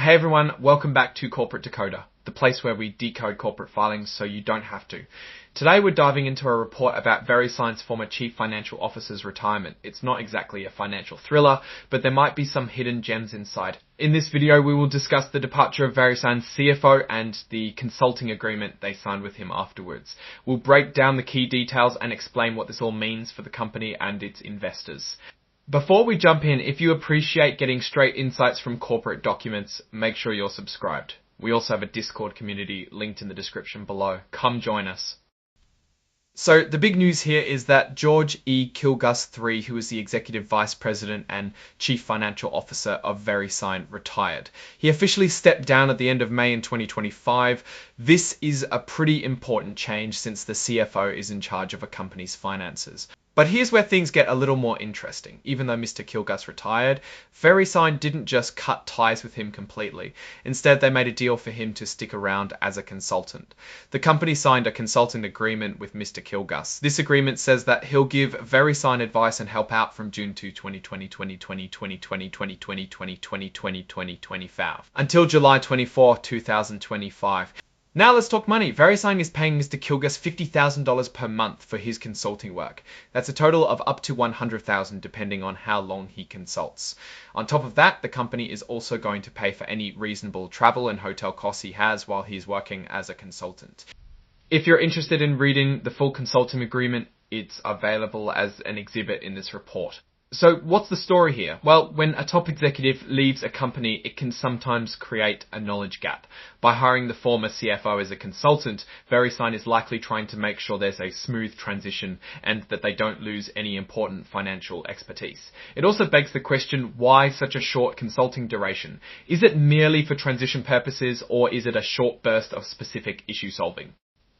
Hey everyone, welcome back to Corporate Decoder, the place where we decode corporate filings so you don't have to. Today we're diving into a report about VeriSign's former Chief Financial Officer's retirement. It's not exactly a financial thriller, but there might be some hidden gems inside. In this video we will discuss the departure of VeriSign's CFO and the consulting agreement they signed with him afterwards. We'll break down the key details and explain what this all means for the company and its investors. Before we jump in, if you appreciate getting straight insights from corporate documents, make sure you're subscribed. We also have a Discord community linked in the description below. Come join us. So the big news here is that George E. Kilguss III, who was the Executive Vice President and Chief Financial Officer of VeriSign, retired. He officially stepped down at the end of May in 2025. This is a pretty important change since the CFO is in charge of a company's finances. But here's where things get a little more interesting. Even though Mr. Kilguss retired, VeriSign didn't just cut ties with him completely. Instead, they made a deal for him to stick around as a consultant. The company signed a consulting agreement with Mr. Kilguss. This agreement says that he'll give VeriSign advice and help out from June to 2020, 2020, 2020, 2020, 2020, 2020, 2025 until July 24, 2025. Now let's talk money. VeriSign is paying Mr. Kilguss $50,000 per month for his consulting work. That's a total of up to $100,000 depending on how long he consults. On top of that, the company is also going to pay for any reasonable travel and hotel costs he has while he's working as a consultant. If you're interested in reading the full consulting agreement, it's available as an exhibit in this report. So what's the story here? Well, when a top executive leaves a company, it can sometimes create a knowledge gap. By hiring the former CFO as a consultant, VeriSign is likely trying to make sure there's a smooth transition and that they don't lose any important financial expertise. It also begs the question, why such a short consulting duration? Is it merely for transition purposes, or is it a short burst of specific issue solving?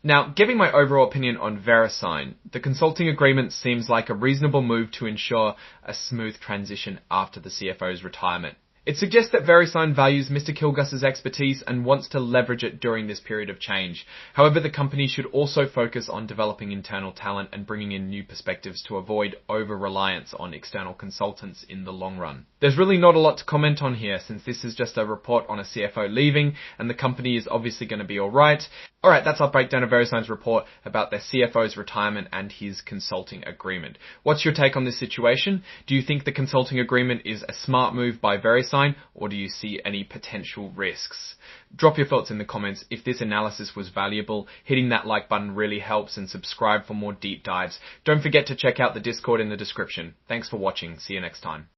Now, giving my overall opinion on VeriSign, the consulting agreement seems like a reasonable move to ensure a smooth transition after the CFO's retirement. It suggests that VeriSign values Mr. Kilguss's expertise and wants to leverage it during this period of change. However, the company should also focus on developing internal talent and bringing in new perspectives to avoid over-reliance on external consultants in the long run. There's really not a lot to comment on here since this is just a report on a CFO leaving and the company is obviously going to be alright. Alright, that's our breakdown of VeriSign's report about their CFO's retirement and his consulting agreement. What's your take on this situation? Do you think the consulting agreement is a smart move by VeriSign, or do you see any potential risks? Drop your thoughts in the comments. If this analysis was valuable, hitting that like button really helps, and subscribe for more deep dives. Don't forget to check out the Discord in the description. Thanks for watching. See you next time.